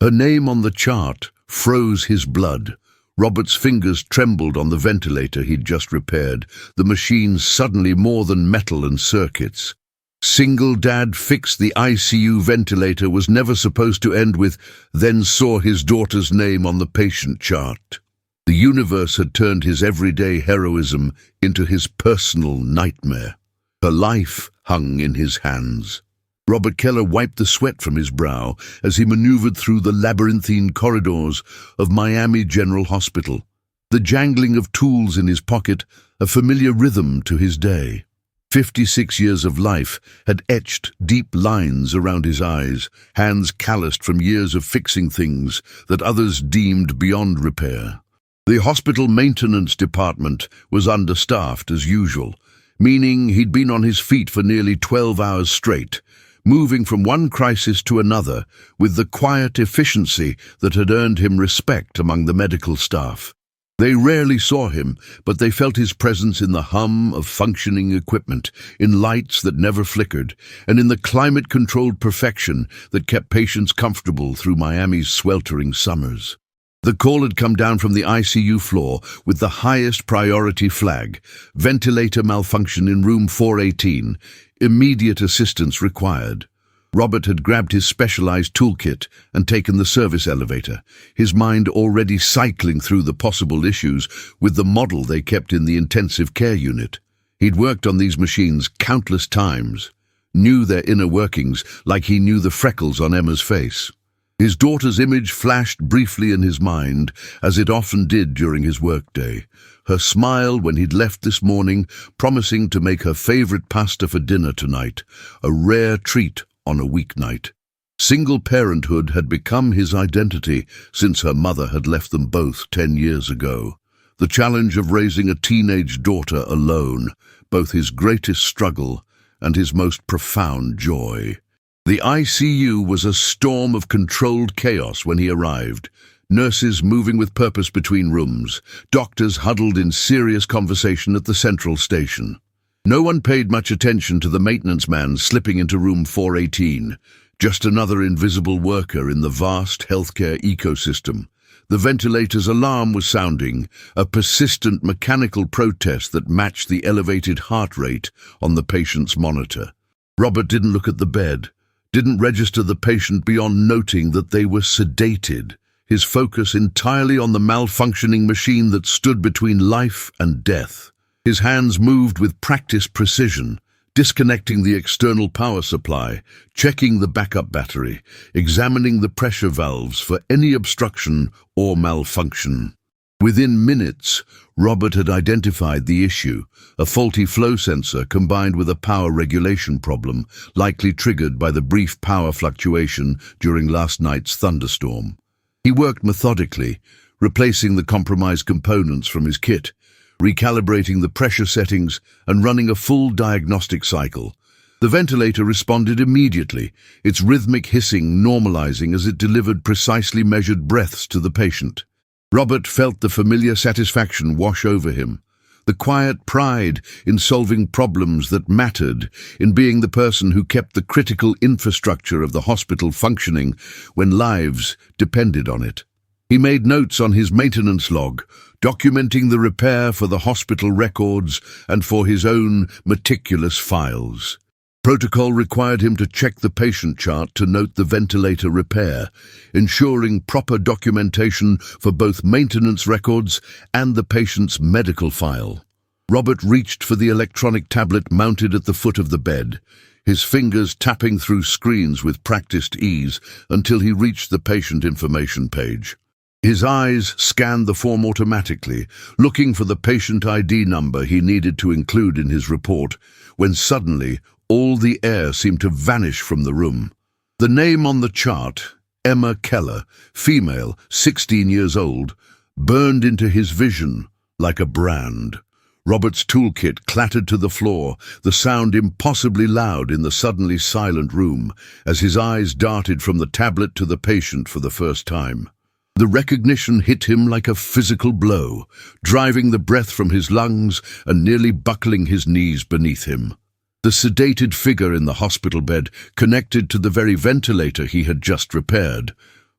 Her name on the chart froze his blood. Robert's fingers trembled on the ventilator he'd just repaired, the machine suddenly more than metal and circuits. "Single dad fixed the ICU ventilator" was never supposed to end with "then saw his daughter's name on the patient chart." The universe had turned his everyday heroism into his personal nightmare. Her life hung in his hands. Robert Keller wiped the sweat from his brow as he maneuvered through the labyrinthine corridors of Miami General Hospital, the jangling of tools in his pocket a familiar rhythm to his day. 56 years of life had etched deep lines around his eyes, hands calloused from years of fixing things that others deemed beyond repair. The hospital maintenance department was understaffed as usual, meaning he'd been on his feet for nearly 12 hours straight, moving from one crisis to another with the quiet efficiency that had earned him respect among the medical staff. They rarely saw him, but they felt his presence in the hum of functioning equipment, in lights that never flickered, and in the climate-controlled perfection that kept patients comfortable through Miami's sweltering summers. The call had come down from the ICU floor with the highest priority flag: ventilator malfunction in room 418, immediate assistance required. Robert had grabbed his specialized toolkit and taken the service elevator, his mind already cycling through the possible issues with the model they kept in the intensive care unit. He'd worked on these machines countless times, knew their inner workings like he knew the freckles on Emma's face. His daughter's image flashed briefly in his mind, as it often did during his workday. Her smile when he'd left this morning, promising to make her favorite pasta for dinner tonight, a rare treat on a weeknight. Single parenthood had become his identity since her mother had left them both 10 years ago. The challenge of raising a teenage daughter alone, both his greatest struggle and his most profound joy. The ICU was a storm of controlled chaos when he arrived. Nurses moving with purpose between rooms, doctors huddled in serious conversation at the central station. No one paid much attention to the maintenance man slipping into room 418, just another invisible worker in the vast healthcare ecosystem. The ventilator's alarm was sounding, a persistent mechanical protest that matched the elevated heart rate on the patient's monitor. Robert didn't look at the bed, didn't register the patient beyond noting that they were sedated, his focus entirely on the malfunctioning machine that stood between life and death. His hands moved with practiced precision, disconnecting the external power supply, checking the backup battery, examining the pressure valves for any obstruction or malfunction. Within minutes, Robert had identified the issue, a faulty flow sensor combined with a power regulation problem, likely triggered by the brief power fluctuation during last night's thunderstorm. He worked methodically, replacing the compromised components from his kit, recalibrating the pressure settings and running a full diagnostic cycle. The ventilator responded immediately, its rhythmic hissing normalizing as it delivered precisely measured breaths to the patient. Robert felt the familiar satisfaction wash over him, the quiet pride in solving problems that mattered, in being the person who kept the critical infrastructure of the hospital functioning when lives depended on it. He made notes on his maintenance log, documenting the repair for the hospital records and for his own meticulous files. Protocol required him to check the patient chart to note the ventilator repair, ensuring proper documentation for both maintenance records and the patient's medical file. Robert reached for the electronic tablet mounted at the foot of the bed, his fingers tapping through screens with practiced ease until he reached the patient information page. His eyes scanned the form automatically, looking for the patient ID number he needed to include in his report, when suddenly all the air seemed to vanish from the room. The name on the chart, Emma Keller, female, 16 years old, burned into his vision like a brand. Robert's toolkit clattered to the floor, the sound impossibly loud in the suddenly silent room, as his eyes darted from the tablet to the patient for the first time. The recognition hit him like a physical blow, driving the breath from his lungs and nearly buckling his knees beneath him. The sedated figure in the hospital bed, connected to the very ventilator he had just repaired,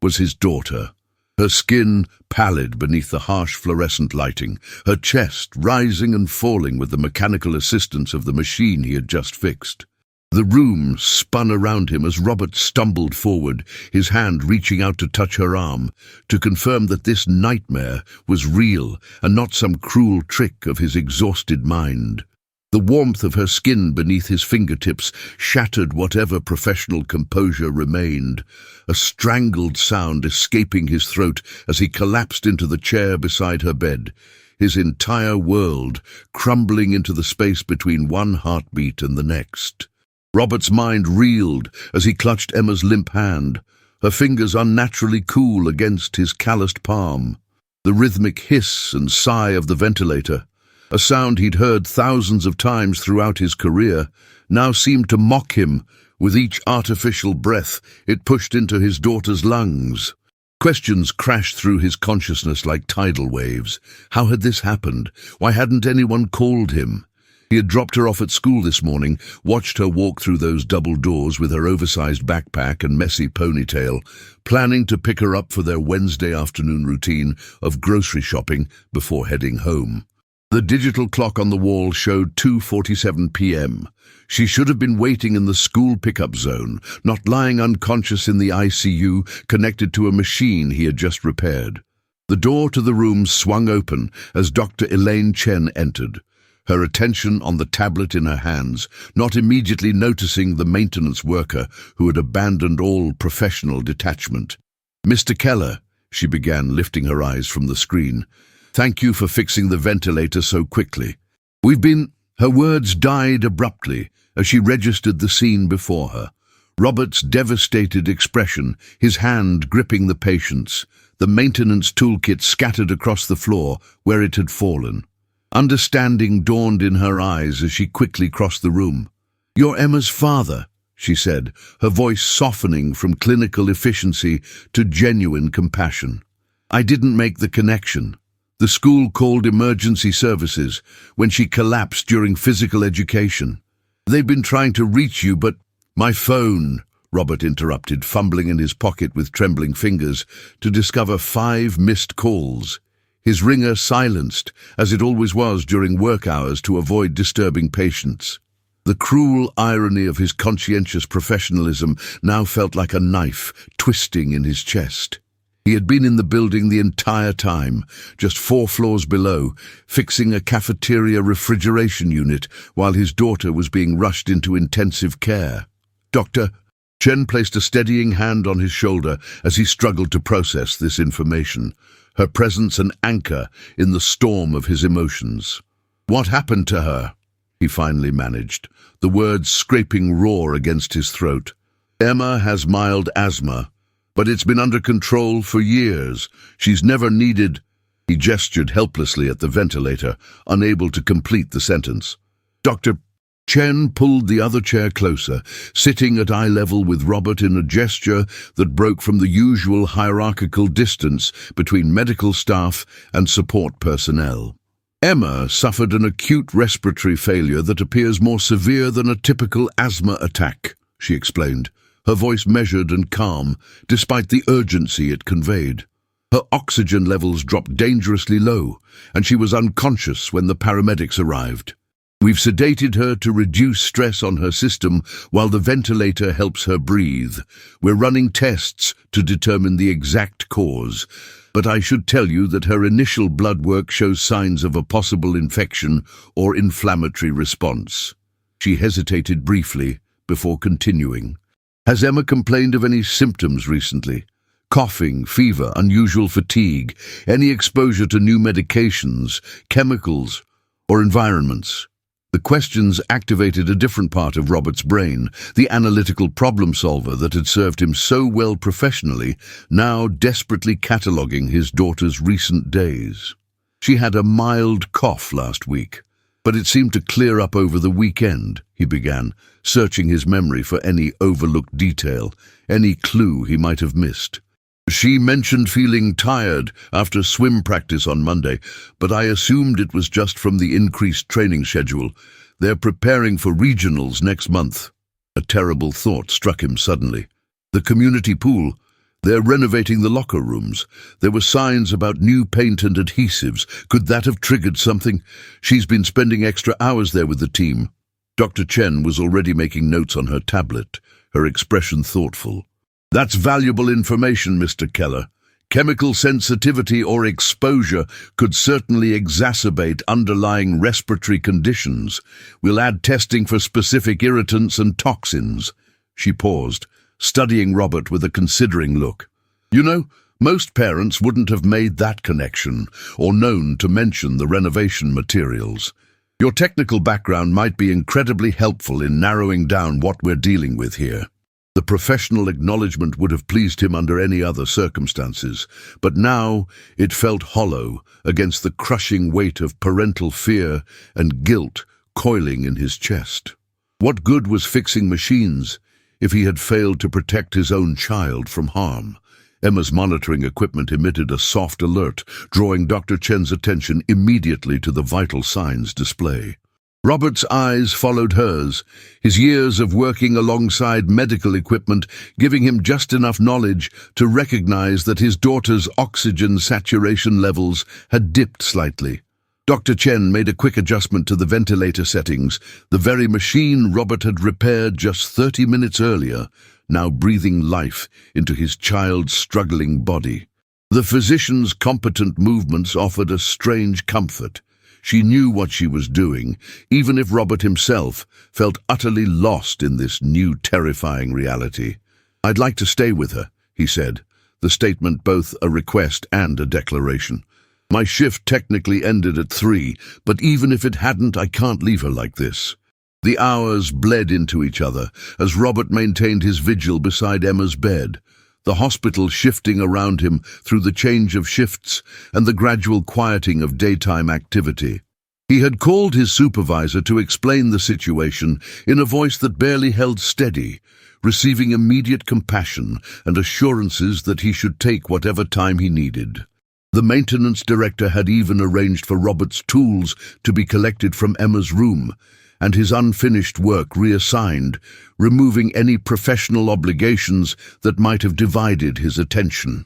was his daughter. Her skin pallid beneath the harsh fluorescent lighting, her chest rising and falling with the mechanical assistance of the machine he had just fixed. The room spun around him as Robert stumbled forward, his hand reaching out to touch her arm, to confirm that this nightmare was real and not some cruel trick of his exhausted mind. The warmth of her skin beneath his fingertips shattered whatever professional composure remained, a strangled sound escaping his throat as he collapsed into the chair beside her bed, his entire world crumbling into the space between one heartbeat and the next. Robert's mind reeled as he clutched Emma's limp hand, her fingers unnaturally cool against his calloused palm. The rhythmic hiss and sigh of the ventilator, a sound he'd heard thousands of times throughout his career, now seemed to mock him with each artificial breath it pushed into his daughter's lungs. Questions crashed through his consciousness like tidal waves. How had this happened? Why hadn't anyone called him? He had dropped her off at school this morning, watched her walk through those double doors with her oversized backpack and messy ponytail, planning to pick her up for their Wednesday afternoon routine of grocery shopping before heading home. The digital clock on the wall showed 2:47 p.m. She should have been waiting in the school pickup zone, not lying unconscious in the ICU connected to a machine he had just repaired. The door to the room swung open as Dr. Elaine Chen entered, her attention on the tablet in her hands, not immediately noticing the maintenance worker who had abandoned all professional detachment. "Mr. Keller," she began, lifting her eyes from the screen, "thank you for fixing the ventilator so quickly. We've been—" Her words died abruptly as she registered the scene before her. Robert's devastated expression, his hand gripping the patient's, the maintenance toolkit scattered across the floor where it had fallen. Understanding dawned in her eyes as she quickly crossed the room. "You're Emma's father," she said, her voice softening from clinical efficiency to genuine compassion. "I didn't make the connection. The school called emergency services when she collapsed during physical education. They've been trying to reach you, but—" "My phone," Robert interrupted, fumbling in his pocket with trembling fingers to discover 5 missed calls. His ringer silenced, as it always was during work hours to avoid disturbing patients. The cruel irony of his conscientious professionalism now felt like a knife twisting in his chest. He had been in the building the entire time, just 4 floors below, fixing a cafeteria refrigeration unit while his daughter was being rushed into intensive care. "Doctor," Chen placed a steadying hand on his shoulder as he struggled to process this information, her presence an anchor in the storm of his emotions. "What happened to her?" he finally managed, the words scraping raw against his throat. "Emma has mild asthma, but it's been under control for years. She's never needed—" He gestured helplessly at the ventilator, unable to complete the sentence. Dr. Chen pulled the other chair closer, sitting at eye level with Robert in a gesture that broke from the usual hierarchical distance between medical staff and support personnel. "Emma suffered an acute respiratory failure that appears more severe than a typical asthma attack," she explained, her voice measured and calm, despite the urgency it conveyed. Her oxygen levels dropped dangerously low, and she was unconscious when the paramedics arrived. "We've sedated her to reduce stress on her system while the ventilator helps her breathe. We're running tests to determine the exact cause, but I should tell you that her initial blood work shows signs of a possible infection or inflammatory response." She hesitated briefly before continuing. "Has Emma complained of any symptoms recently? Coughing, fever, unusual fatigue, any exposure to new medications, chemicals, or environments?" The questions activated a different part of Robert's brain, the analytical problem solver that had served him so well professionally, now desperately cataloguing his daughter's recent days. "She had a mild cough last week, but it seemed to clear up over the weekend," he began, searching his memory for any overlooked detail, any clue he might have missed. "She mentioned feeling tired after swim practice on Monday, but I assumed it was just from the increased training schedule. They're preparing for regionals next month." A terrible thought struck him suddenly. The community pool, They're renovating the locker rooms. There were signs about new paint and adhesives. Could that have triggered something? She's been spending extra hours there with the team. Dr. Chen was already making notes on her tablet, her expression thoughtful. That's valuable information, Mr. Keller. Chemical sensitivity or exposure could certainly exacerbate underlying respiratory conditions. We'll add testing for specific irritants and toxins. She paused, studying Robert with a considering look. You know, most parents wouldn't have made that connection or known to mention the renovation materials. Your technical background might be incredibly helpful in narrowing down what we're dealing with here. The professional acknowledgement would have pleased him under any other circumstances, but now it felt hollow against the crushing weight of parental fear and guilt coiling in his chest. What good was fixing machines if he had failed to protect his own child from harm? Emma's monitoring equipment emitted a soft alert, drawing Dr. Chen's attention immediately to the vital signs display. Robert's eyes followed hers, his years of working alongside medical equipment giving him just enough knowledge to recognize that his daughter's oxygen saturation levels had dipped slightly. Dr. Chen made a quick adjustment to the ventilator settings, the very machine Robert had repaired just 30 minutes earlier, now breathing life into his child's struggling body. The physician's competent movements offered a strange comfort. She knew what she was doing, even if Robert himself felt utterly lost in this new terrifying reality. "I'd like to stay with her," he said, the statement both a request and a declaration. "My shift technically ended at 3, but even if it hadn't, I can't leave her like this." The hours bled into each other as Robert maintained his vigil beside Emma's bed, the hospital shifting around him through the change of shifts and the gradual quieting of daytime activity. He had called his supervisor to explain the situation in a voice that barely held steady, receiving immediate compassion and assurances that he should take whatever time he needed. The maintenance director had even arranged for Robert's tools to be collected from Emma's room, and his unfinished work reassigned, removing any professional obligations that might have divided his attention.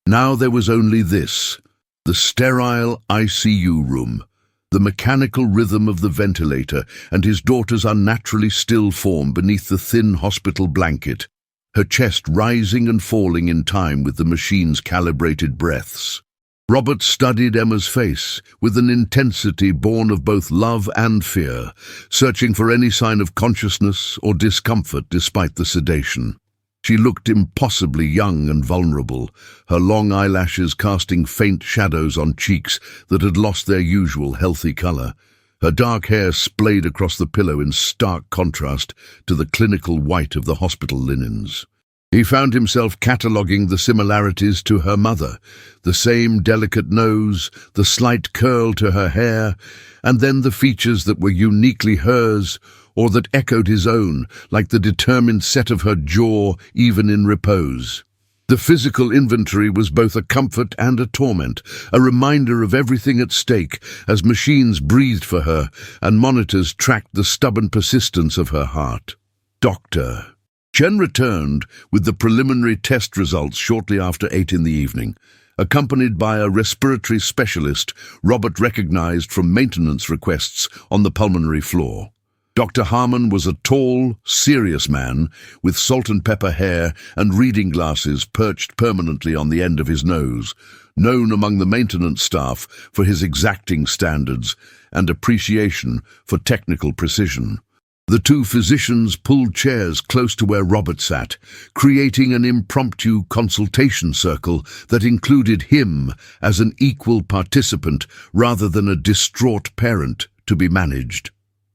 Now there was only this: the sterile ICU room, the mechanical rhythm of the ventilator, and his daughter's unnaturally still form beneath the thin hospital blanket, her chest rising and falling in time with the machine's calibrated breaths. Robert studied Emma's face with an intensity born of both love and fear, searching for any sign of consciousness or discomfort despite the sedation. She looked impossibly young and vulnerable, her long eyelashes casting faint shadows on cheeks that had lost their usual healthy color. Her dark hair splayed across the pillow in stark contrast to the clinical white of the hospital linens. He found himself cataloguing the similarities to her mother, the same delicate nose, the slight curl to her hair, and then the features that were uniquely hers or that echoed his own, like the determined set of her jaw even in repose. The physical inventory was both a comfort and a torment, a reminder of everything at stake as machines breathed for her and monitors tracked the stubborn persistence of her heart. Doctor. Chen returned with the preliminary test results shortly after 8 in the evening, accompanied by a respiratory specialist Robert recognized from maintenance requests on the pulmonary floor. Dr. Harmon was a tall, serious man with salt and pepper hair and reading glasses perched permanently on the end of his nose, known among the maintenance staff for his exacting standards and appreciation for technical precision. The two physicians pulled chairs close to where Robert sat, creating an impromptu consultation circle that included him as an equal participant rather than a distraught parent to be managed.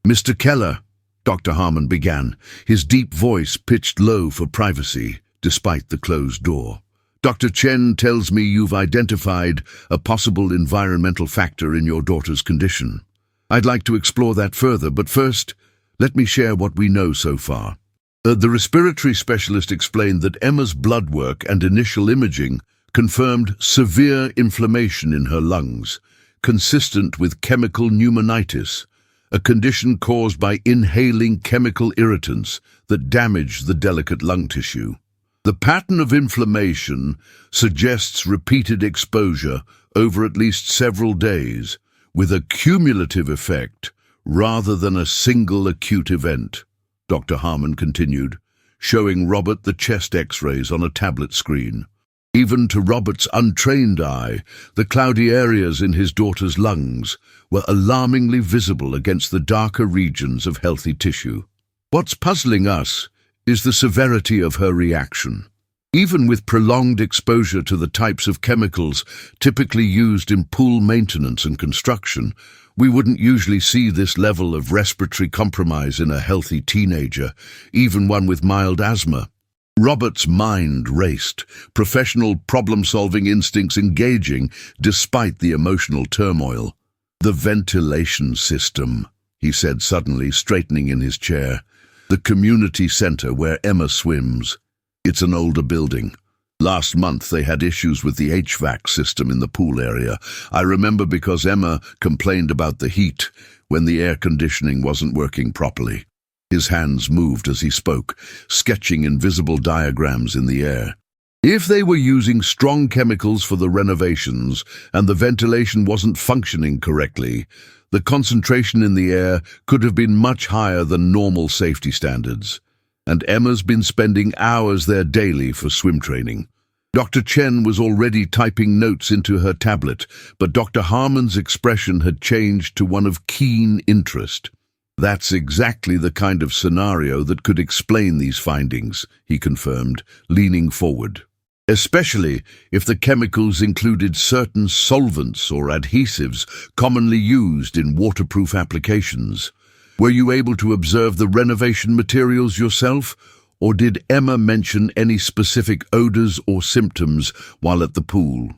"Mr. Keller," Dr. Harmon began, his deep voice pitched low for privacy, despite the closed door. "Dr. Chen tells me you've identified a possible environmental factor in your daughter's condition. I'd like to explore that further, but first, let me share what we know so far." The respiratory specialist explained that Emma's blood work and initial imaging confirmed severe inflammation in her lungs, consistent with chemical pneumonitis, a condition caused by inhaling chemical irritants that damage the delicate lung tissue. The pattern of inflammation suggests repeated exposure over at least several days, with a cumulative effect rather than a single acute event, Dr. Harmon continued, showing Robert the chest X-rays on a tablet screen. Even to Robert's untrained eye, the cloudy areas in his daughter's lungs were alarmingly visible against the darker regions of healthy tissue. What's puzzling us is the severity of her reaction. Even with prolonged exposure to the types of chemicals typically used in pool maintenance and construction, we wouldn't usually see this level of respiratory compromise in a healthy teenager, even one with mild asthma. Robert's mind raced, professional problem-solving instincts engaging despite the emotional turmoil. "The ventilation system," he said suddenly, straightening in his chair. "The community center where Emma swims. It's an older building. Last month they had issues with the HVAC system in the pool area. I remember because Emma complained about the heat when the air conditioning wasn't working properly." His hands moved as he spoke, sketching invisible diagrams in the air. If they were using strong chemicals for the renovations and the ventilation wasn't functioning correctly, the concentration in the air could have been much higher than normal safety standards. And Emma's been spending hours there daily for swim training. Dr. Chen was already typing notes into her tablet, but Dr. Harmon's expression had changed to one of keen interest. "That's exactly the kind of scenario that could explain these findings," he confirmed, leaning forward. "Especially if the chemicals included certain solvents or adhesives commonly used in waterproof applications. Were you able to observe the renovation materials yourself, or did Emma mention any specific odors or symptoms while at the pool?"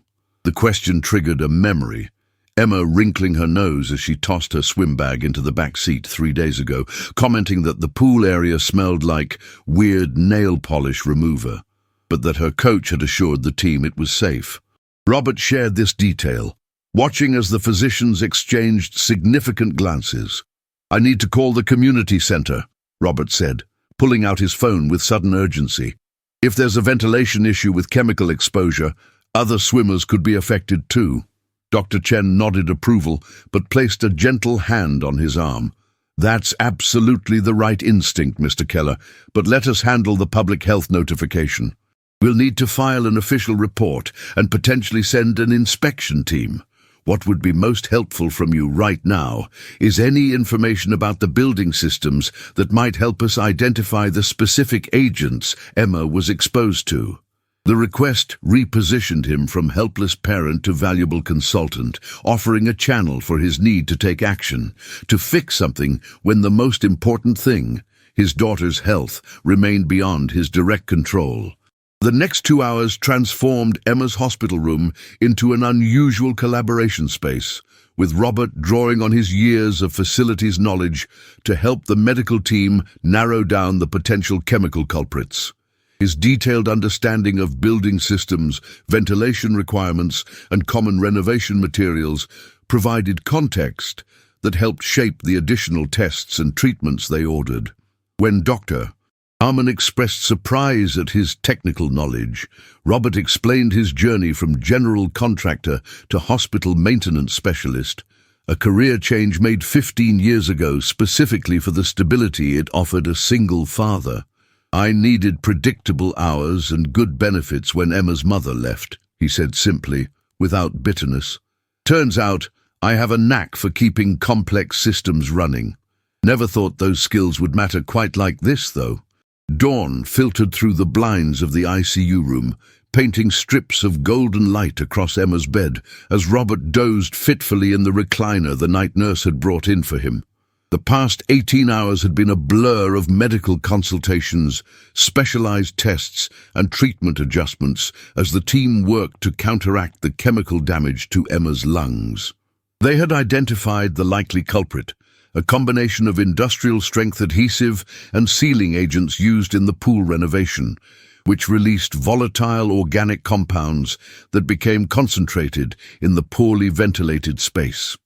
The question triggered a memory. Emma wrinkling her nose as she tossed her swim bag into the back seat 3 days ago, commenting that the pool area smelled like weird nail polish remover, but that her coach had assured the team it was safe. Robert shared this detail, watching as the physicians exchanged significant glances. "I need to call the community center," Robert said, pulling out his phone with sudden urgency. "If there's a ventilation issue with chemical exposure, other swimmers could be affected too." Dr. Chen nodded approval, but placed a gentle hand on his arm. "That's absolutely the right instinct, Mr. Keller, but let us handle the public health notification. We'll need to file an official report and potentially send an inspection team. What would be most helpful from you right now is any information about the building systems that might help us identify the specific agents Emma was exposed to." The request repositioned him from helpless parent to valuable consultant, offering a channel for his need to take action, to fix something when the most important thing, his daughter's health, remained beyond his direct control. The next 2 hours transformed Emma's hospital room into an unusual collaboration space, with Robert drawing on his years of facilities knowledge to help the medical team narrow down the potential chemical culprits. His detailed understanding of building systems, ventilation requirements, and common renovation materials provided context that helped shape the additional tests and treatments they ordered. When Dr. Harmon expressed surprise at his technical knowledge, Robert explained his journey from general contractor to hospital maintenance specialist, a career change made 15 years ago specifically for the stability it offered a single father. "I needed predictable hours and good benefits when Emma's mother left," he said simply, without bitterness. "Turns out I have a knack for keeping complex systems running. Never thought those skills would matter quite like this, though." Dawn filtered through the blinds of the ICU room, painting strips of golden light across Emma's bed as Robert dozed fitfully in the recliner the night nurse had brought in for him. The past 18 hours had been a blur of medical consultations, specialized tests, and treatment adjustments as the team worked to counteract the chemical damage to Emma's lungs. They had identified the likely culprit, a combination of industrial-strength adhesive and sealing agents used in the pool renovation, which released volatile organic compounds that became concentrated in the poorly ventilated space.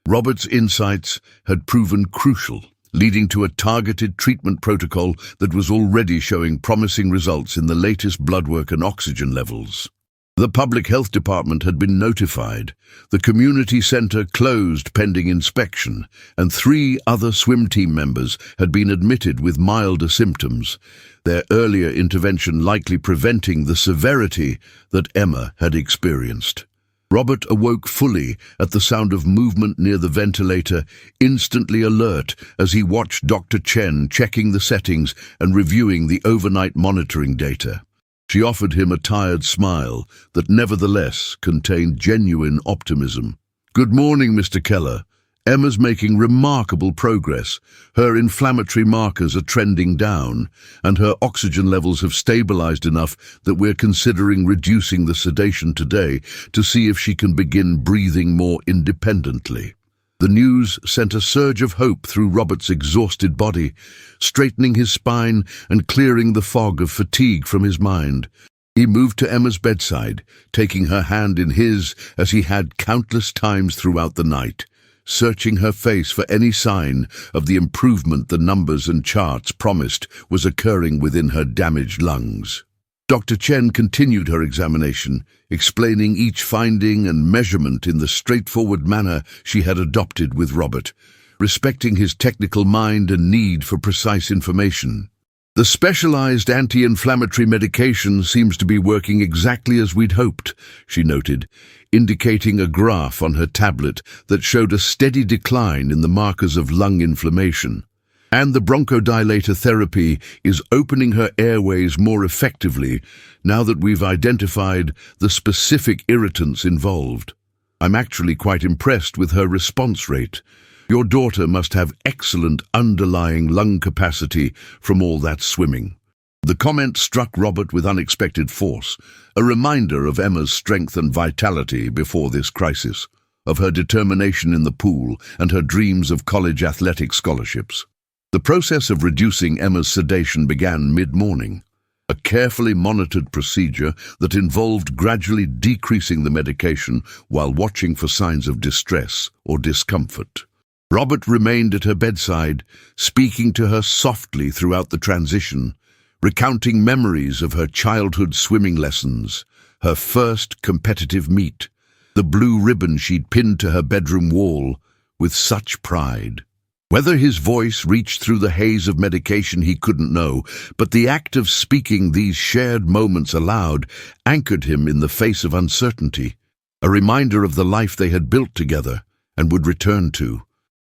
Robert's insights had proven crucial, leading to a targeted treatment protocol that was already showing promising results in the latest blood work and oxygen levels. The public health department had been notified. The community center closed pending inspection, and 3 other swim team members had been admitted with milder symptoms, their earlier intervention likely preventing the severity that Emma had experienced. Robert awoke fully at the sound of movement near the ventilator, instantly alert as he watched Dr. Chen checking the settings and reviewing the overnight monitoring data. She offered him a tired smile that nevertheless contained genuine optimism. "Good morning, Mr. Keller. Emma's making remarkable progress. Her inflammatory markers are trending down, and her oxygen levels have stabilized enough that we're considering reducing the sedation today to see if she can begin breathing more independently." The news sent a surge of hope through Robert's exhausted body, straightening his spine and clearing the fog of fatigue from his mind. He moved to Emma's bedside, taking her hand in his as he had countless times throughout the night, searching her face for any sign of the improvement the numbers and charts promised was occurring within her damaged lungs. Dr. Chen continued her examination, explaining each finding and measurement in the straightforward manner she had adopted with Robert, respecting his technical mind and need for precise information. "The specialized anti-inflammatory medication seems to be working exactly as we'd hoped," she noted, indicating a graph on her tablet that showed a steady decline in the markers of lung inflammation. "And the bronchodilator therapy is opening her airways more effectively now that we've identified the specific irritants involved. I'm actually quite impressed with her response rate. Your daughter must have excellent underlying lung capacity from all that swimming." The comment struck Robert with unexpected force, a reminder of Emma's strength and vitality before this crisis, of her determination in the pool and her dreams of college athletic scholarships. The process of reducing Emma's sedation began mid-morning, a carefully monitored procedure that involved gradually decreasing the medication while watching for signs of distress or discomfort. Robert remained at her bedside, speaking to her softly throughout the transition, recounting memories of her childhood swimming lessons, her first competitive meet, the blue ribbon she'd pinned to her bedroom wall with such pride. Whether his voice reached through the haze of medication he couldn't know, but the act of speaking these shared moments aloud anchored him in the face of uncertainty, a reminder of the life they had built together and would return to.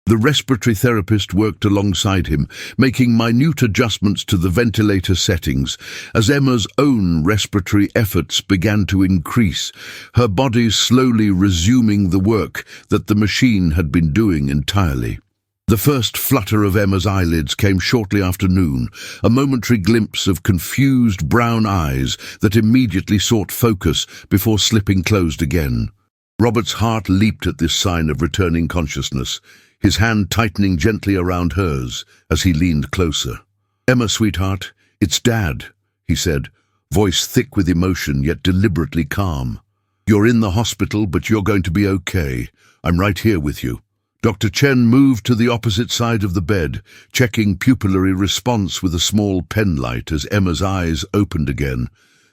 The respiratory therapist worked alongside him, making minute adjustments to the ventilator settings as Emma's own respiratory efforts began to increase, her body slowly resuming the work that the machine had been doing entirely. The first flutter of Emma's eyelids came shortly after noon, a momentary glimpse of confused brown eyes that immediately sought focus before slipping closed again. Robert's heart leaped at this sign of returning consciousness, his hand tightening gently around hers as he leaned closer. "Emma, sweetheart, it's Dad," he said, voice thick with emotion yet deliberately calm. "You're in the hospital, but you're going to be okay. I'm right here with you." Dr. Chen moved to the opposite side of the bed, checking pupillary response with a small pen light as Emma's eyes opened again,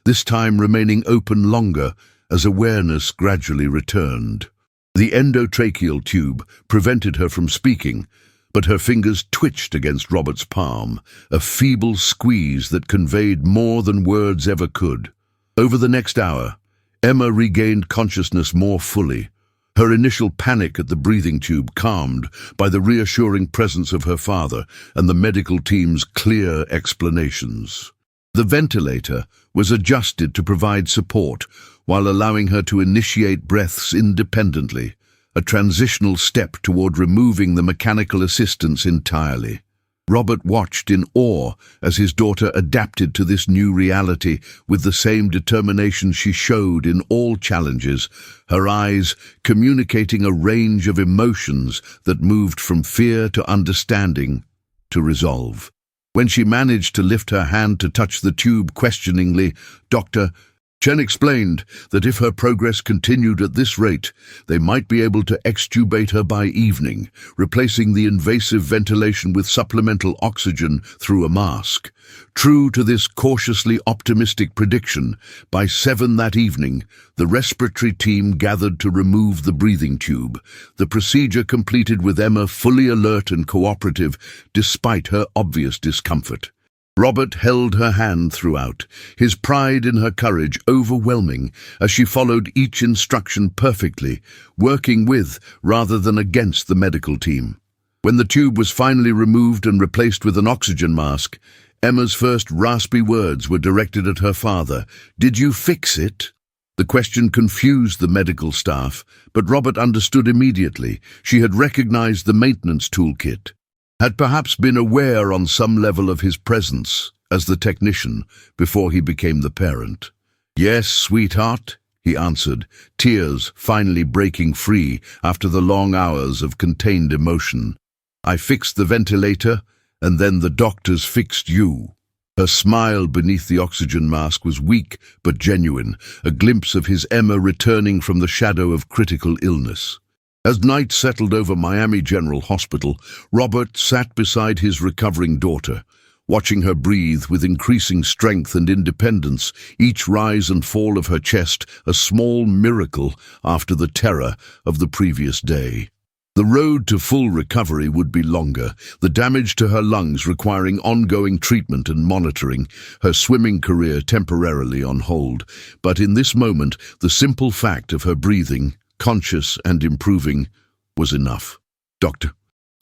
this time remaining open longer as awareness gradually returned. The endotracheal tube prevented her from speaking, but her fingers twitched against Robert's palm, a feeble squeeze that conveyed more than words ever could. Over the next hour, Emma regained consciousness more fully, her initial panic at the breathing tube calmed by the reassuring presence of her father and the medical team's clear explanations. The ventilator was adjusted to provide support while allowing her to initiate breaths independently, a transitional step toward removing the mechanical assistance entirely. Robert watched in awe as his daughter adapted to this new reality with the same determination she showed in all challenges, her eyes communicating a range of emotions that moved from fear to understanding to resolve. When she managed to lift her hand to touch the tube questioningly, "Doctor, Chen explained that if her progress continued at this rate, they might be able to extubate her by evening, replacing the invasive ventilation with supplemental oxygen through a mask. True to this cautiously optimistic prediction, by 7 that evening, the respiratory team gathered to remove the breathing tube, the procedure completed with Emma fully alert and cooperative despite her obvious discomfort. Robert held her hand throughout, his pride in her courage overwhelming as she followed each instruction perfectly, working with rather than against the medical team. When the tube was finally removed and replaced with an oxygen mask, Emma's first raspy words were directed at her father. "Did you fix it?" The question confused the medical staff, but Robert understood immediately. She had recognized the maintenance toolkit, had perhaps been aware on some level of his presence as the technician before he became the parent. "Yes, sweetheart," he answered, tears finally breaking free after the long hours of contained emotion. "I fixed the ventilator, and then the doctors fixed you." Her smile beneath the oxygen mask was weak but genuine, a glimpse of his Emma returning from the shadow of critical illness. As night settled over Miami General Hospital, Robert sat beside his recovering daughter, watching her breathe with increasing strength and independence, each rise and fall of her chest a small miracle after the terror of the previous day. The road to full recovery would be longer, the damage to her lungs requiring ongoing treatment and monitoring, her swimming career temporarily on hold. But in this moment, the simple fact of her breathing, conscious and improving, was enough. Dr.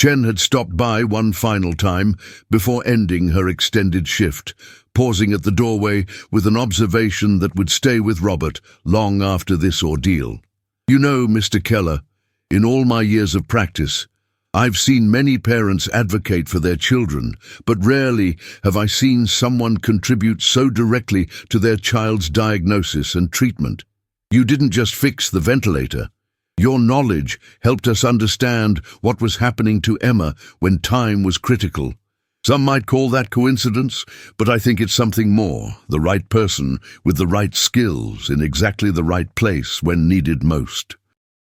Chen had stopped by one final time before ending her extended shift, pausing at the doorway with an observation that would stay with Robert long after this ordeal. "You know, Mr. Keller, in all my years of practice, I've seen many parents advocate for their children, but rarely have I seen someone contribute so directly to their child's diagnosis and treatment. You didn't just fix the ventilator. Your knowledge helped us understand what was happening to Emma when time was critical. Some might call that coincidence, but I think it's something more, the right person with the right skills in exactly the right place when needed most."